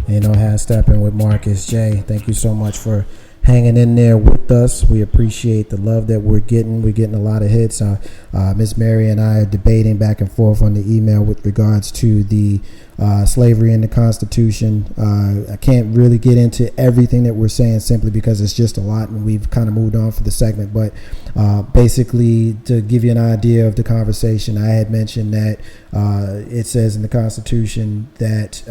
Has Steppin with Marcus J. Thank you so much for hanging in there with us. We appreciate the love that we're getting. We're getting a lot of hits. Miss Mary and I are debating back and forth on the email with regards to the slavery in the Constitution. I can't really get into everything that we're saying simply because it's just a lot, and we've kind of moved on for the segment. But basically, to give you an idea of the conversation, I had mentioned that it says in the Constitution that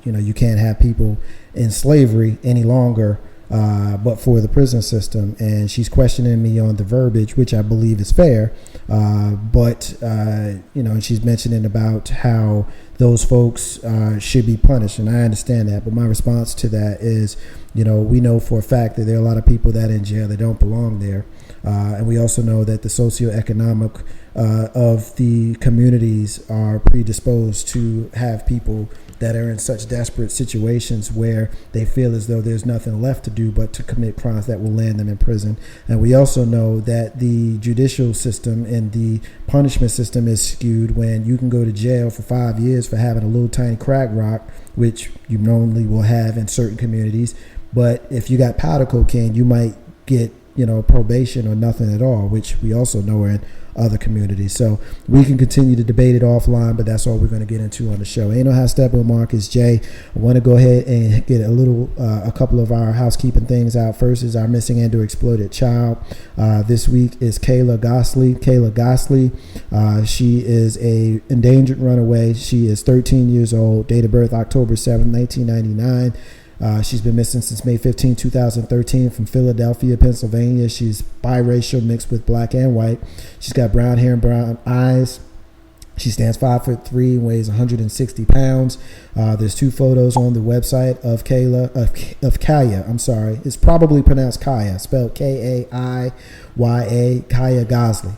you can't have people in slavery any longer, but for the prison system. And she's questioning me on the verbiage, which I believe is fair. But and she's mentioning about how those folks should be punished, and I understand that. But my response to that is, we know for a fact that there are a lot of people that are in jail that don't belong there, and we also know that the socioeconomic of the communities are predisposed to have people that are in such desperate situations where they feel as though there's nothing left to do but to commit crimes that will land them in prison. And we also know that the judicial system and the punishment system is skewed when you can go to jail for 5 years for having a little tiny crack rock, which you normally will have in certain communities. But if you got powder cocaine, you might get probation or nothing at all, which we also know are in other communities. So we can continue to debate it offline, but that's all we're going to get into on the show. Ain't No How Step with Marcus J. I want to go ahead and get a couple of our housekeeping things out. First is our missing and or exploited child. This week is Kayla Gosley. She is a endangered runaway. She is 13 years old, date of birth October 7, 1999. She's been missing since May 15, 2013 from Philadelphia, Pennsylvania. She's biracial, mixed with black and white. She's got brown hair and brown eyes. She stands 5'3" and weighs 160 pounds. There's 2 photos on the website of Kaya. I'm sorry. It's probably pronounced Kaya, spelled Kaiya, Kaya Gosley.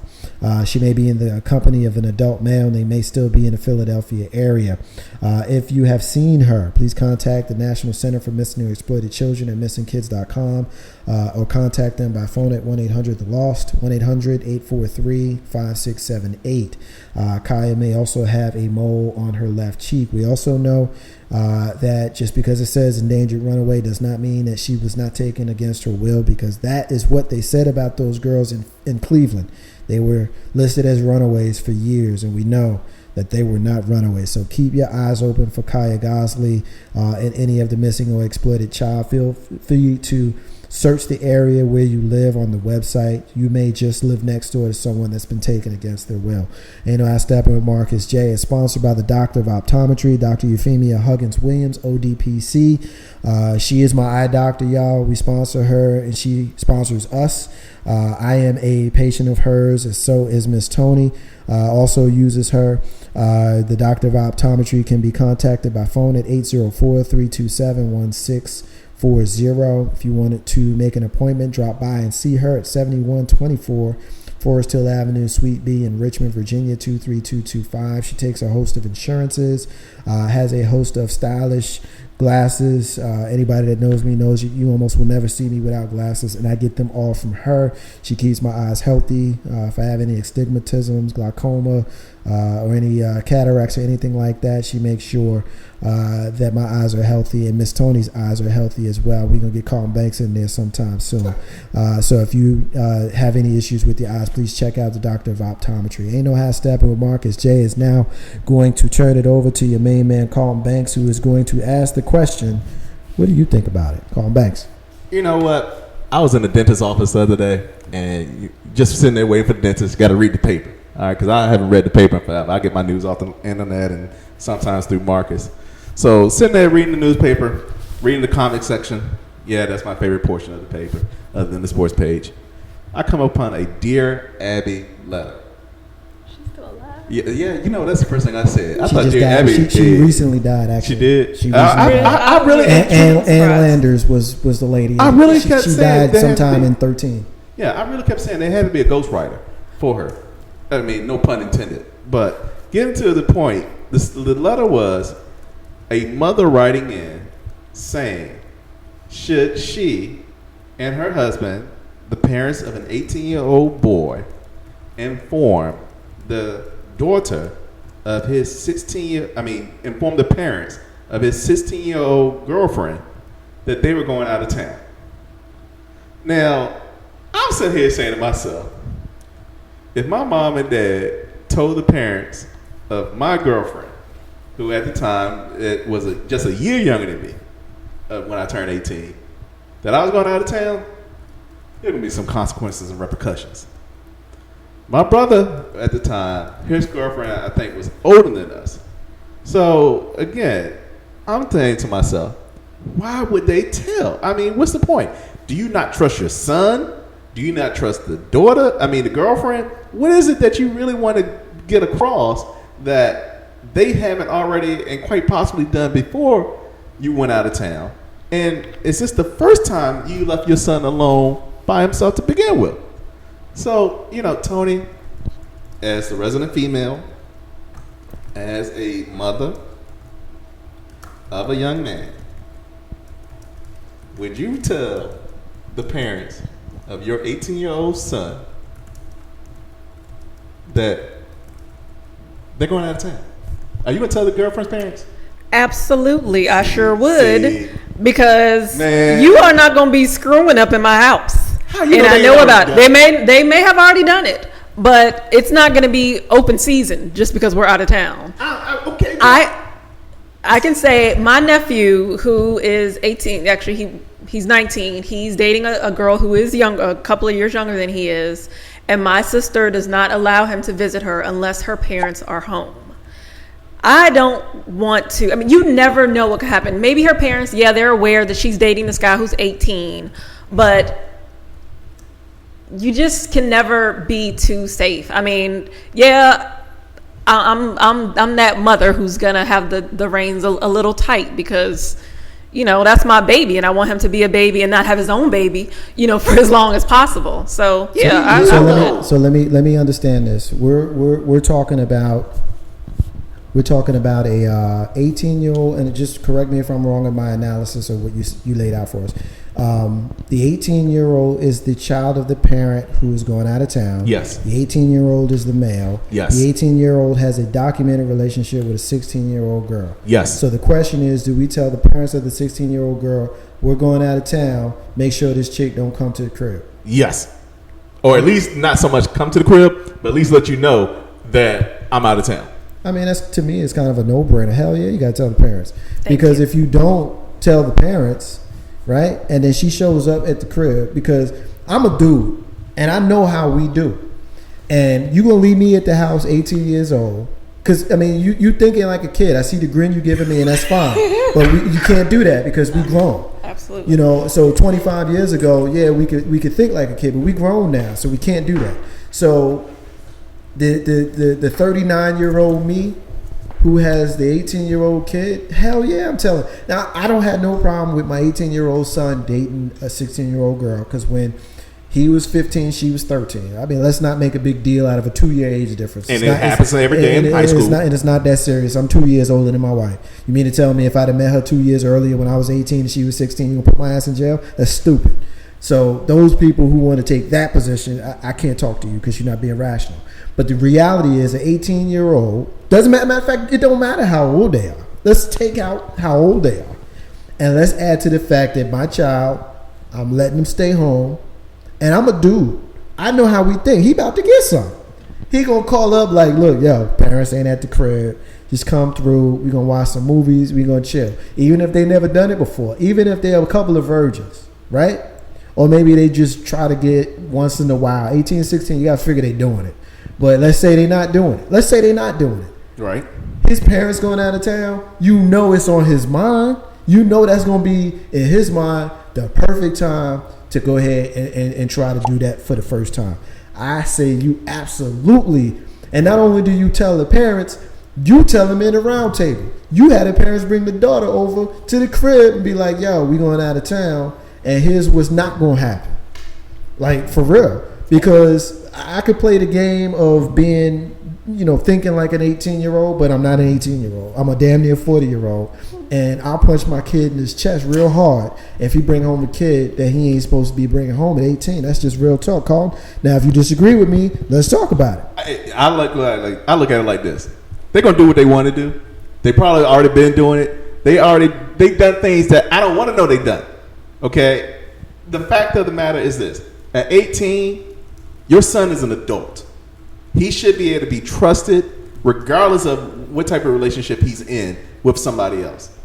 She may be in the company of an adult male, and they may still be in the Philadelphia area. If you have seen her, please contact the National Center for Missing or Exploited Children at missingkids.com or contact them by phone at 1-800-THE-LOST, 1-800-843-5678. Kaya may also have a mole on her left cheek. We also know that just because it says endangered runaway does not mean that she was not taken against her will, because that is what they said about those girls in Cleveland. They were listed as runaways for years, and we know that they were not runaways. So keep your eyes open for Kaya Gosley and any of the missing or exploited child. Feel free to search the area where you live on the website. You may just live next door to someone that's been taken against their will. Ain't No How Steppin with Marcus J. is sponsored by the Doctor of Optometry, Dr. Euphemia Huggins Williams, ODPC. She is my eye doctor, y'all. We sponsor her, and she sponsors us. I am a patient of hers, and so is Miss Tony. Also uses her. The Doctor of Optometry can be contacted by phone at 804-327-1640. If you wanted to make an appointment, drop by and see her at 7124 Forest Hill Avenue, Suite B in Richmond, Virginia, 23225. She takes a host of insurances, has a host of stylish glasses. Anybody that knows me knows you almost will never see me without glasses, and I get them all from her. She keeps my eyes healthy. If I have any astigmatisms, glaucoma, or any cataracts or anything like that, she makes sure that my eyes are healthy, and Miss Tony's eyes are healthy as well. We're going to get Carlton Banks in there sometime soon. So if you have any issues with your eyes, please check out the Doctor of Optometry. Ain't No How Steppin with Marcus J. is now going to turn it over to your main man, Carlton Banks, who is going to ask the question, what do you think about it? Carlton Banks. You know what? I was in the dentist's office the other day, and just sitting there waiting for the dentist, got to read the paper. All right, because I haven't read the paper in forever. I get my news off the internet and sometimes through Marcus. So sitting there reading the newspaper, reading the comic section. Yeah, that's my favorite portion of the paper, other than the sports page. I come upon a Dear Abby letter. She's still alive? Yeah, that's the first thing I said. I She thought just Dear died. Abby She recently died, actually. She did? She recently died. I really... Ann Landers was the lady. I really kept she saying died sometime in 13. Yeah, I really kept saying there had to be a ghostwriter for her. I mean, no pun intended. But getting to the point, the letter was a mother writing in saying, should she and her husband, the parents of an 18-year-old boy, inform the daughter of his inform the parents of his 16-year-old girlfriend that they were going out of town. Now, I'm sitting here saying to myself, if my mom and dad told the parents of my girlfriend, who at the time it was just a year younger than me when I turned 18, that I was going out of town, there would be some consequences and repercussions. My brother at the time, his girlfriend, I think, was older than us. So, again, I'm thinking to myself, why would they tell? I mean, what's the point? Do you not trust your son? Do you not trust the daughter? I mean, the girlfriend? What is it that you really want to get across that they haven't already and quite possibly done before you went out of town? And is this the first time you left your son alone by himself to begin with? So, Tony, as the resident female, as a mother of a young man, would you tell the parents of your 18-year-old son that they're going out of town? Are you going to tell the girlfriend's parents? Absolutely, I sure would. See, because man, you are not going to be screwing up in my house. How you And know I they know already about it. done They may have already done it, but it's not going to be open season just because we're out of town. Okay. I can say my nephew, who is 18, actually he's 19. He's dating a girl who is young, a couple of years younger than he is, and my sister does not allow him to visit her unless her parents are home. I don't want to. I mean, you never know what could happen. Maybe her parents, they're aware that she's dating this guy who's 18, but you just can never be too safe. I mean, I'm that mother who's gonna have the reins a little tight because, that's my baby, and I want him to be a baby and not have his own baby, for as long as possible. So let me understand this. We're talking about a 18-year-old, and just correct me if I'm wrong in my analysis of what you laid out for us. The 18-year-old is the child of the parent who is going out of town. Yes. The 18-year-old is the male. Yes. The 18-year-old has a documented relationship with a 16-year-old girl. Yes. So the question is, do we tell the parents of the 16-year-old girl, we're going out of town, make sure this chick don't come to the crib? Yes. Or at least not so much come to the crib, but at least let you know that I'm out of town. I mean, that's, to me, it's kind of a no-brainer. Hell yeah, you got to tell the parents. Because if you don't tell the parents, right, and then she shows up at the crib, because I'm a dude, and I know how we do. And you going to leave me at the house 18 years old. Because, I mean, you thinking like a kid. I see the grin you giving me, and that's fine. But you can't do that because we grown. Absolutely. So 25 years ago, we could think like a kid, but we grown now, so we can't do that. So the 39-year-old me who has the 18-year-old kid, hell yeah, I'm telling. Now, I don't have no problem with my 18-year-old son dating a 16-year-old girl, because when he was 15, she was 13. I mean, let's not make a big deal out of a 2-year age difference. And it happens every day in high school. It's not that serious. I'm 2 years older than my wife. You mean to tell me if I'd have met her 2 years earlier when I was 18 and she was 16, you gonna put my ass in jail? That's stupid. So those people who want to take that position, I can't talk to you because you're not being rational. But the reality is, an 18-year-old, doesn't matter. Matter of fact, it don't matter how old they are. Let's take out how old they are, and let's add to the fact that my child, I'm letting him stay home, and I'm a dude. I know how we think. He about to get some. He gonna call up like, look, yo, parents ain't at the crib. Just come through. We gonna watch some movies. We gonna chill. Even if they never done it before. Even if they're a couple of virgins, right? Or maybe they just try to get once in a while. 18, 16, you gotta figure they doing it. But let's say they're not doing it. Let's say they're not doing it. Right. His parents going out of town. You know it's on his mind. You know that's going to be, in his mind, the perfect time to go ahead and try to do that for the first time. I say you absolutely. And not only do you tell the parents, you tell them in the round table. You had the parents bring the daughter over to the crib and be like, yo, we going out of town. And here's what's not going to happen. Like, for real. Because I could play the game of being, thinking like an 18-year-old, but I'm not an 18-year-old. I'm a damn near 40-year-old. And I'll punch my kid in his chest real hard if he bring home a kid that he ain't supposed to be bringing home at 18. That's just real talk, Colin. Now, if you disagree with me, let's talk about it. I look at it like this. They're going to do what they want to do. They probably already been doing it. They done things that I don't want to know they done. Okay? The fact of the matter is this. At 18, your son is an adult. He should be able to be trusted regardless of what type of relationship he's in with somebody else.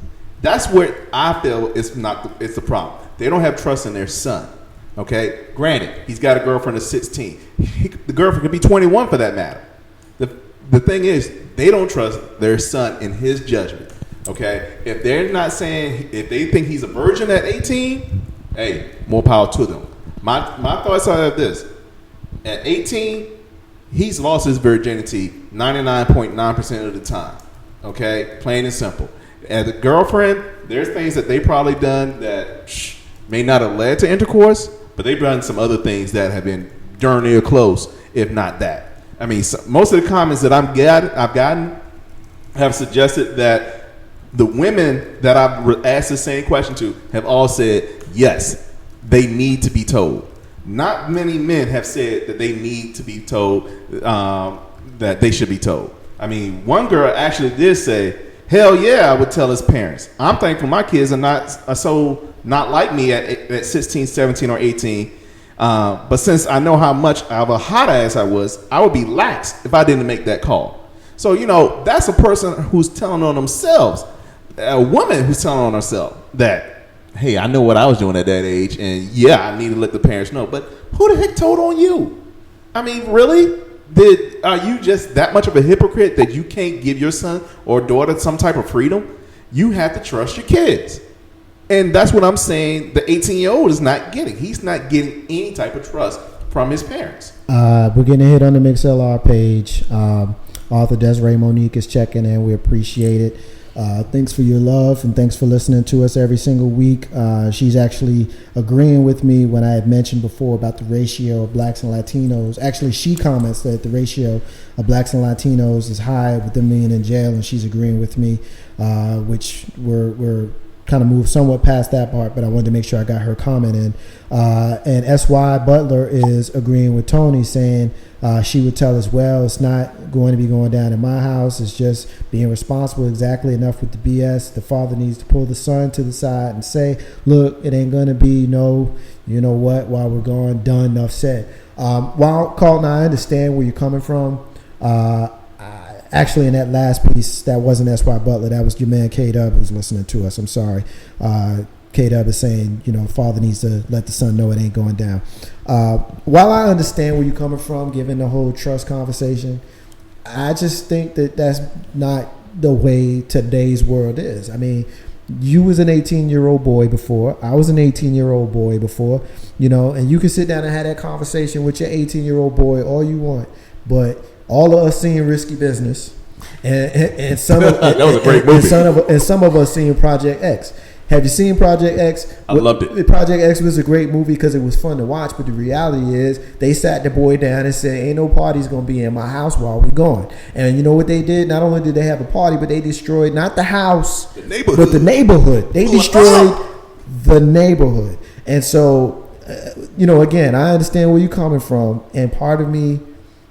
That's what I feel it's the problem. They don't have trust in their son. Okay? Granted, he's got a girlfriend of 16. The girlfriend could be 21 for that matter. The thing is, they don't trust their son in his judgment. Okay? If they're not saying, if they think he's a virgin at 18, hey, more power to them. My thoughts are this. At 18, he's lost his virginity 99.9% of the time. Okay? Plain and simple. As a girlfriend, there's things that they probably done that may not have led to intercourse, but they've done some other things that have been darn near close, if not that. I mean, most of the comments that I've gotten have suggested that the women that I've asked the same question to have all said, yes, they need to be told. Not many men have said that they need to be told that they should be told. I mean, one girl actually did say, hell yeah, I would tell his parents. I'm thankful my kids are so not like me at 16, 17, or 18. But since I know how much of a hot ass I was, I would be lax if I didn't make that call. So, that's a person who's telling on themselves, a woman who's telling on herself that, hey, I know what I was doing at that age, and yeah, I need to let the parents know. But who the heck told on you? I mean, really? Are you just that much of a hypocrite that you can't give your son or daughter some type of freedom? You have to trust your kids. And that's what I'm saying the 18-year-old is not getting. He's not getting any type of trust from his parents. We're getting a hit on the MixLR page. Author Desiree Monique is checking in. We appreciate it. Thanks for your love and thanks for listening to us every single week. She's actually agreeing with me when I had mentioned before about the ratio of blacks and Latinos. Actually, she comments that the ratio of blacks and Latinos is high with them being in jail, and she's agreeing with me, which we're kind of moved somewhat past that part, but I wanted to make sure I got her comment in. And S.Y. Butler is agreeing with Tony, saying she would tell as well, it's not going to be going down in my house. It's just being responsible exactly enough with the BS. The father needs to pull the son to the side and say, look, it ain't going to be no, you know what, while we're gone, done, enough said. While Carlton, I understand where you're coming from. Actually, in that last piece, that wasn't S.Y. Butler. That was your man K-Dub who's listening to us. I'm sorry. K-Dub is saying, father needs to let the son know it ain't going down. While I understand where you're coming from, given the whole trust conversation, I just think that that's not the way today's world is. I mean, you was an 18-year-old boy before. I was an 18-year-old boy before, and you can sit down and have that conversation with your 18-year-old boy all you want, but all of us seeing Risky Business, and some of that was a great movie. And some of us seeing Project X. Have you seen Project X? I loved it. Project X was a great movie because it was fun to watch, but the reality is they sat the boy down and said, ain't no party's going to be in my house while we're gone. And you know what they did? Not only did they have a party, but they destroyed not the house, but the neighborhood. They destroyed the neighborhood. And so, again, I understand where you're coming from, and part of me,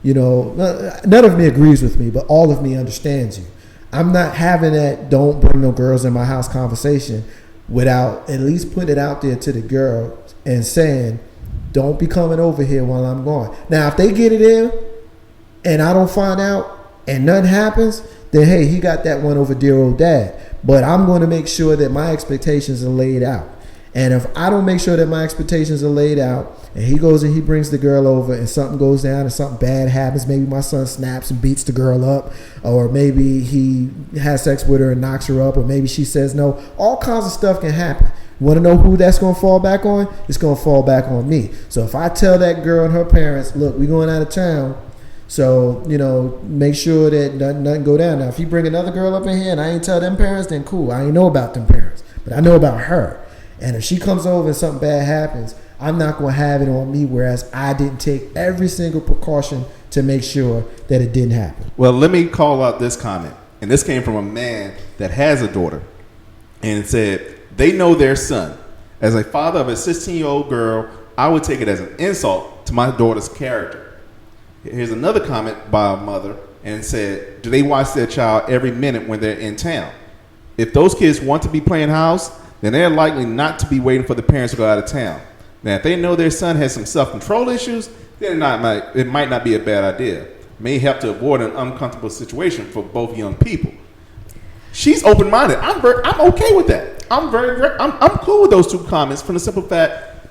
none of me agrees with me, but all of me understands you. I'm not having that don't bring no girls in my house conversation without at least putting it out there to the girl and saying, don't be coming over here while I'm gone. Now, if they get it in and I don't find out and nothing happens, then hey, he got that one over dear old dad. But I'm going to make sure that my expectations are laid out. And if I don't make sure that my expectations are laid out, and he goes and he brings the girl over and something goes down and something bad happens, maybe my son snaps and beats the girl up, or maybe he has sex with her and knocks her up, or maybe she says no, all kinds of stuff can happen. You want to know who that's going to fall back on? It's going to fall back on me. So if I tell that girl and her parents, look, we're going out of town, so, make sure that nothing go down. Now, if you bring another girl up in here and I ain't tell them parents, then cool. I ain't know about them parents, but I know about her. And if she comes over and something bad happens, I'm not going to have it on me, whereas I didn't take every single precaution to make sure that it didn't happen. Well, let me call out this comment. And this came from a man that has a daughter. And it said, they know their son. As a father of a 16-year-old girl, I would take it as an insult to my daughter's character. Here's another comment by a mother, and it said, do they watch their child every minute when they're in town? If those kids want to be playing house, then they're likely not to be waiting for the parents to go out of town. Now, if they know their son has some self-control issues, then it might not be a bad idea. May help to avoid an uncomfortable situation for both young people. She's open-minded. I'm okay with that. I'm cool with those two comments from the simple fact,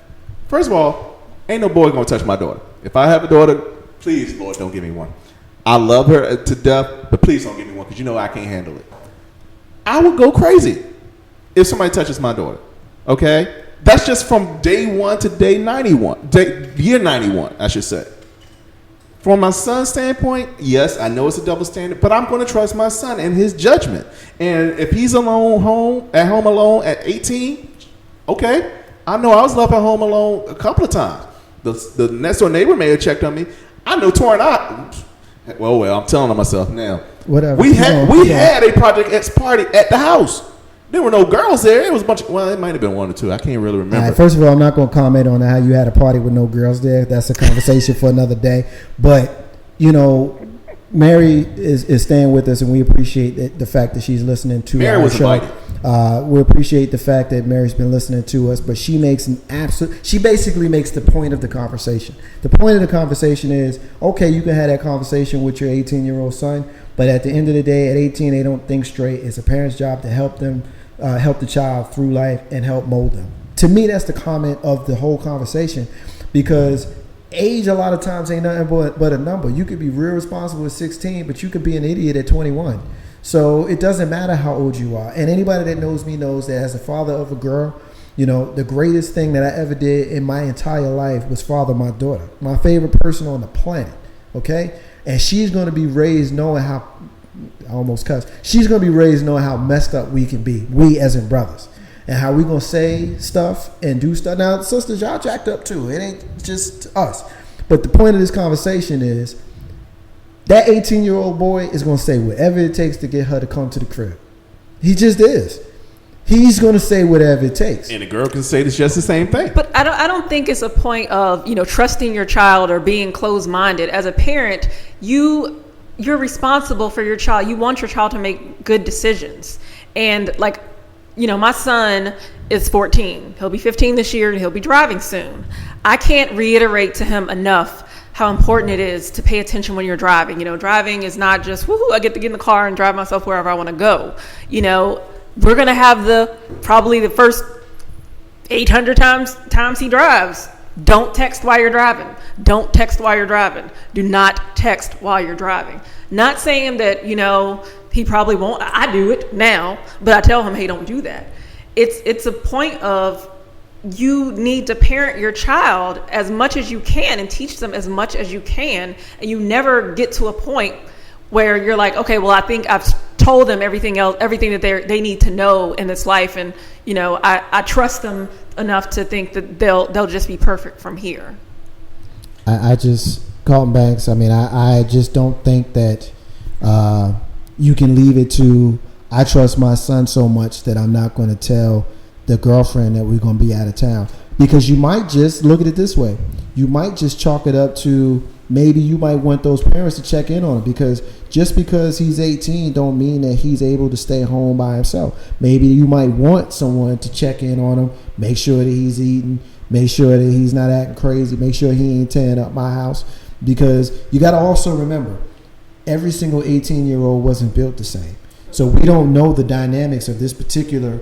first of all, ain't no boy gonna touch my daughter. If I have a daughter, please, Lord, don't give me one. I love her to death, but please don't give me one because you know I can't handle it. I would go crazy if somebody touches my daughter. Okay? That's just from day 1 to day 91. Year 91, I should say. From my son's standpoint, yes, I know it's a double standard, but I'm going to trust my son and his judgment. And if he's at home alone at 18, okay. I know I was left at home alone a couple of times. The next door neighbor may have checked on me. I know torn out. Well, I'm telling myself now. Whatever. We had a Project X party at the house. There were no girls there. It was a bunch of, well, it might have been 1 or 2. I can't really remember. All right, first of all, I'm not going to comment on how you had a party with no girls there. That's a conversation for another day. But, you know, Mary is staying with us, and we appreciate the fact that she's listening to Mary our was show. invited. We appreciate the fact that Mary's been listening to us, but she basically makes the point of the conversation. The point of the conversation is, okay, you can have that conversation with your 18-year-old son, but at the end of the day, at 18, they don't think straight. It's a parent's job to help them, help the child through life and help mold them. To me, that's the comment of the whole conversation, because age a lot of times ain't nothing but a number. You could be real responsible at 16, but you could be an idiot at 21. So it doesn't matter how old you are. And anybody that knows me knows that as a father of a girl, you know, the greatest thing that I ever did in my entire life was father my daughter, my favorite person on the planet. Okay? And she's going to be raised knowing how, I almost cussed, she's going to be raised knowing how messed up we can be, we as in brothers, and how we going to say stuff and do stuff. Now, sisters, y'all jacked up too. It ain't just us. But the point of this conversation is, that 18-year-old boy is going to say whatever it takes to get her to come to the crib. He just is. He's going to say whatever it takes. And the girl can say just the same thing. But I don't think it's a point of, you know, trusting your child or being closed-minded. As a parent, you're responsible for your child. You want your child to make good decisions. And like, you know, my son is 14. He'll be 15 this year and he'll be driving soon. I can't reiterate to him enough how important it is to pay attention when you're driving. You know, driving is not just, woohoo, I get to get in the car and drive myself wherever I want to go. You know, we're going to have probably the first 800 times he drives. Don't text while you're driving. Don't text while you're driving. Do not text while you're driving. Not saying that, you know, he probably won't. I do it now, but I tell him, hey, don't do that. It's a point of, you need to parent your child as much as you can and teach them as much as you can. And you never get to a point where you're like, okay, well, I think I've told them everything that they need to know in this life. And, you know, I trust them enough to think that they'll just be perfect from here. I just, Carlton Banks, I mean, I just don't think that you can leave it to, I trust my son so much that I'm not going to tell the girlfriend that we're going to be out of town. Because you might just look at it this way. You might just chalk it up to, maybe you might want those parents to check in on him, because just because he's 18 don't mean that he's able to stay home by himself. Maybe you might want someone to check in on him, make sure that he's eating, make sure that he's not acting crazy, make sure he ain't tearing up my house. Because you got to also remember, every single 18-year-old wasn't built the same. So we don't know the dynamics of this particular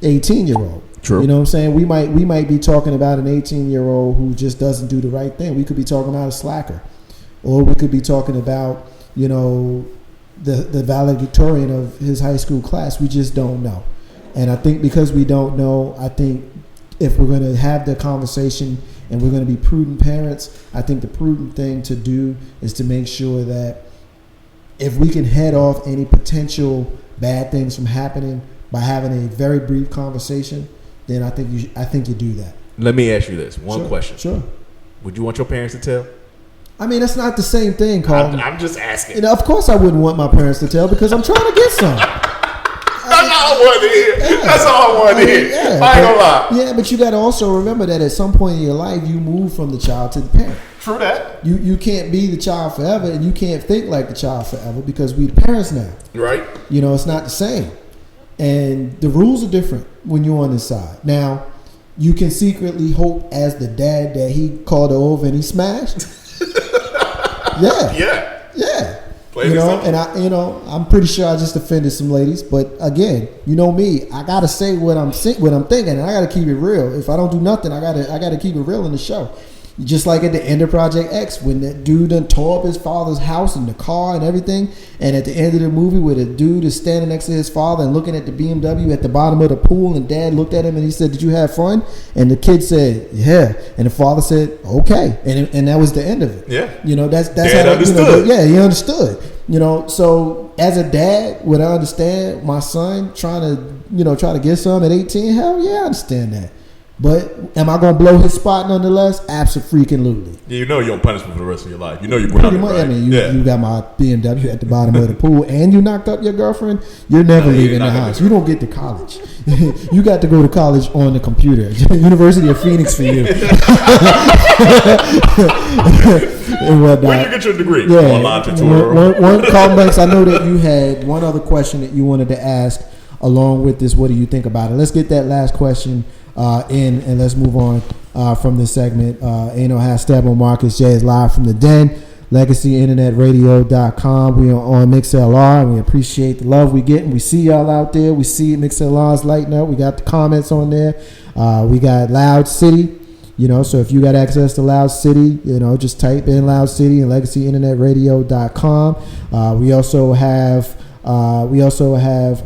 18-year-old. True. You know what I'm saying? We might be talking about an 18-year-old who just doesn't do the right thing. We could be talking about a slacker. Or we could be talking about, you know, the valedictorian of his high school class. We just don't know. And I think because we don't know, I think if we're going to have the conversation and we're going to be prudent parents, I think the prudent thing to do is to make sure that if we can head off any potential bad things from happening by having a very brief conversation, then I think you do that. Let me ask you this one question. Sure. Would you want your parents to tell? I mean, that's not the same thing, Carl. I'm just asking. You know, of course I wouldn't want my parents to tell, because I'm trying to get some. That's all I wanted to hear. Yeah. That's all I wanted to hear. Yeah, I ain't gonna lie. Yeah, but you got to also remember that at some point in your life, you move from the child to the parent. True that. You can't be the child forever, and you can't think like the child forever, because we the parents now. Right. You know, it's not the same. And the rules are different when you're on this side. Now, you can secretly hope as the dad that he called her over and he smashed. Yeah. Plain and simple. And I'm pretty sure I just offended some ladies, but again, you know me, I gotta say what I'm thinking, and I gotta keep it real. If I don't do nothing, I gotta keep it real in the show. Just like at the end of Project X, when that dude done tore up his father's house and the car and everything, and at the end of the movie where the dude is standing next to his father and looking at the BMW at the bottom of the pool, and dad looked at him and he said, "Did you have fun?" And the kid said, "Yeah," and the father said, "Okay," and that was the end of it. Yeah, that's dad how understood. He understood. So as a dad, would I understand my son trying to get some at 18? Hell yeah, I understand that. But am I gonna blow his spot nonetheless? Absolutely. Yeah, you're on punishment for the rest of your life. You're grounded, pretty much. Right? I mean, you got my BMW at the bottom of the pool, and you knocked up your girlfriend. You're never leaving the house. You don't get to college. You got to go to college on the computer. University of Phoenix for you. And whatnot. When you get your degree? Yeah. Online tutorial. One Carl Banks, I know that you had one other question that you wanted to ask along with this. What do you think about it? Let's get that last question in, and let's move on from this segment. Ain't no half Steppin. Marcus J is live from the Den, LegacyInternetRadio.com. We are on MixLR, and we appreciate the love we get, and we see y'all out there. We see MixLR's lighting up. We got the comments on there. We got Loud City. So if you got access to Loud City, just type in Loud City and LegacyInternetRadio.com. We also have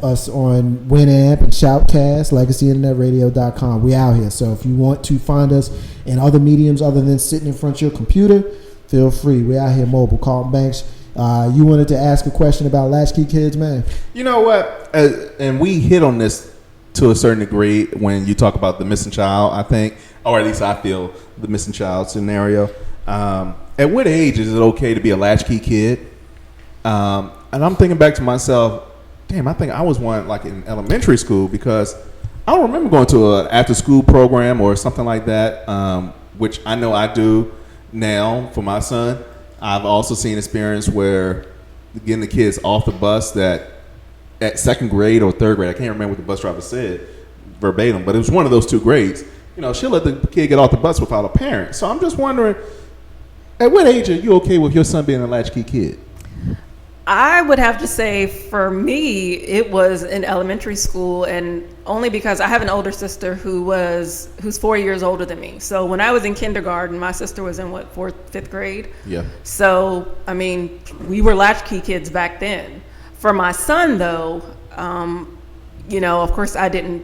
us on Winamp and Shoutcast, LegacyInternetRadio.com. We out here. So if you want to find us in other mediums other than sitting in front of your computer, feel free. We out here mobile. Carlton Banks, you wanted to ask a question about latchkey kids, man. You know what? And we hit on this to a certain degree when you talk about the missing child, I think, or at least I feel the missing child scenario. At what age is it okay to be a latchkey kid? And I'm thinking back to myself, damn, I think I was one like in elementary school, because I don't remember going to an after school program or something like that, which I know I do now for my son. I've also seen experience where getting the kids off the bus that at second grade or third grade, I can't remember what the bus driver said verbatim, but it was one of those two grades. She'll let the kid get off the bus without a parent. So I'm just wondering, at what age are you okay with your son being a latchkey kid? I would have to say for me, it was in elementary school, and only because I have an older sister who's 4 years older than me. So when I was in kindergarten, my sister was in fourth, fifth grade. Yeah. So, I mean, we were latchkey kids back then. For my son though, of course I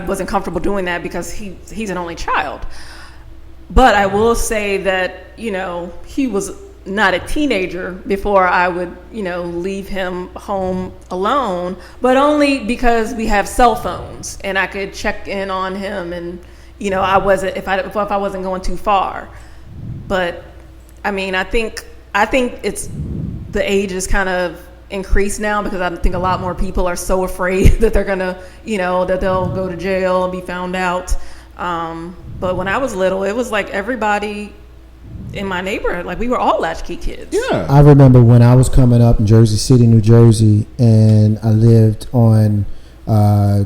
wasn't comfortable doing that because he's an only child. But I will say that, he was not a teenager before I would, leave him home alone, but only because we have cell phones and I could check in on him, and, I wasn't, if I wasn't going too far. But I mean, I think it's, the age is kind of increased now because I think a lot more people are so afraid that they're gonna, that they'll go to jail and be found out. But when I was little, it was like everybody in my neighborhood, like we were all latchkey kids. Yeah. I remember when I was coming up in Jersey City, New Jersey, and I lived on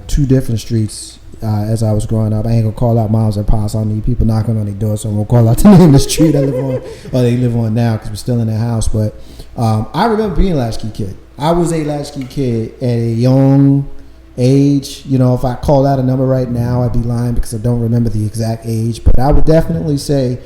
two different streets as I was growing up. I ain't gonna call out miles and pops. I need people knocking on their door, so I'm gonna call out the name of the street I live on, or they live on now, because we're still in their house. But I remember being a latchkey kid. I was a latchkey kid at a young age. If I call out a number right now, I'd be lying because I don't remember the exact age. But I would definitely say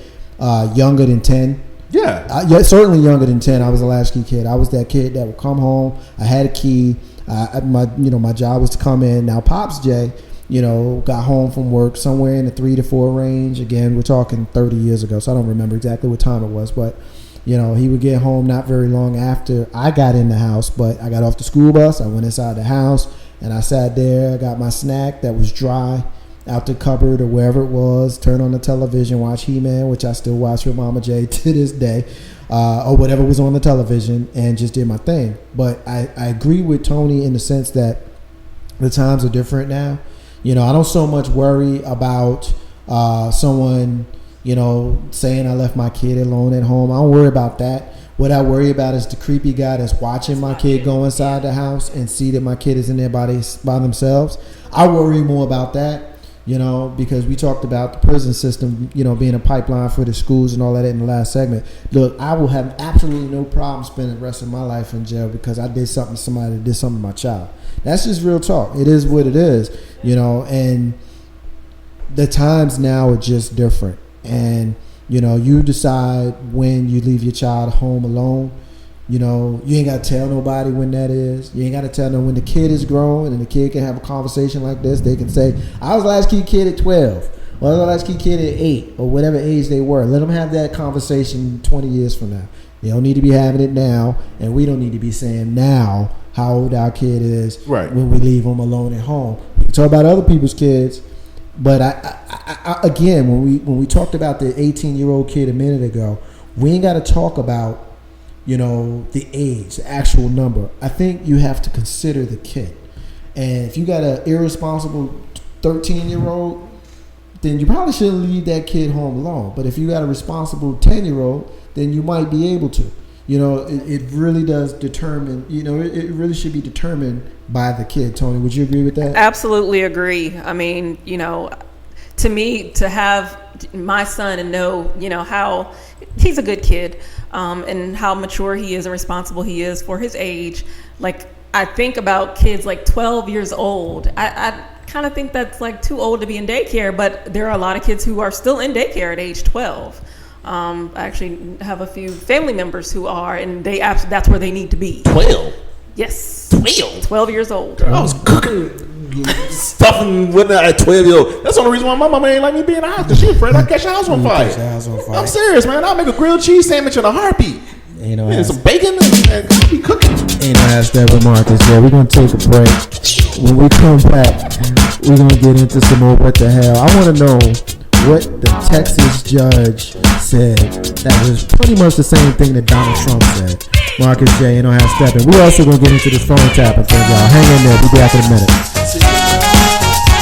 younger than 10. Yeah. Certainly younger than 10. I was a latchkey kid. I was that kid that would come home. I had a key. My job was to come in. Now, Pops J, got home from work somewhere in the 3 to 4 range. Again, we're talking 30 years ago, so I don't remember exactly what time it was. But, he would get home not very long after I got in the house. But I got off the school bus. I went inside the house, and I sat there. I got my snack that was dry out the cupboard or wherever it was, turn on the television, watch He-Man, which I still watch with Mama J to this day, or whatever was on the television, and just did my thing. But I agree with Tony in the sense that the times are different now. I don't so much worry about someone saying I left my kid alone at home. I don't worry about that. What I worry about is the creepy guy that's watching my kid go inside the house and see that my kid is in there by themselves. I worry more about that, because we talked about the prison system, being a pipeline for the schools and all that in the last segment. Look, I will have absolutely no problem spending the rest of my life in jail because I did something to somebody that did something to my child. That's just real talk. It is what it is, and the times now are just different. And you decide when you leave your child home alone. You ain't got to tell nobody when that is. You ain't got to tell them when the kid is grown and the kid can have a conversation like this. They can say, I was a latchkey kid at 12 or I was a latchkey kid at 8 or whatever age they were. Let them have that conversation 20 years from now. They don't need to be having it now, and we don't need to be saying now how old our kid is when we leave them alone at home. We can talk about other people's kids. But I again, when we talked about the 18-year-old kid a minute ago, we ain't got to talk about, the age, the actual number. I think you have to consider the kid. And if you got an irresponsible 13-year-old, then you probably shouldn't leave that kid home alone. But if you got a responsible 10-year-old, then you might be able to. It really does determine, it really should be determined by the kid. Tony, would you agree with that? Absolutely agree. I mean, to me, to have my son and know, how he's a good kid, and how mature he is and responsible he is for his age. Like, I think about kids like 12 years old. I kind of think that's like too old to be in daycare, but there are a lot of kids who are still in daycare at age 12. I actually have a few family members who are, and that's where they need to be. 12? Yes. 12 years old. I was cooking stuffing with that at 12 years old. That's the only reason why my mama ain't like me being in the house, because she afraid I catch the house on fire. I'm serious, man. I'll make a grilled cheese sandwich in a heartbeat. And some bacon and I'll be cooking. Ain't no ask that with Marcus. Yeah, we're going to take a break. When we come back, we're going to get into some more what the hell. I want to know what the Texas judge said that was pretty much the same thing that Donald Trump said. Marcus J, Steppin. We also going to get into this phone tapping thing, y'all. Hang in there. We'll be back in a minute.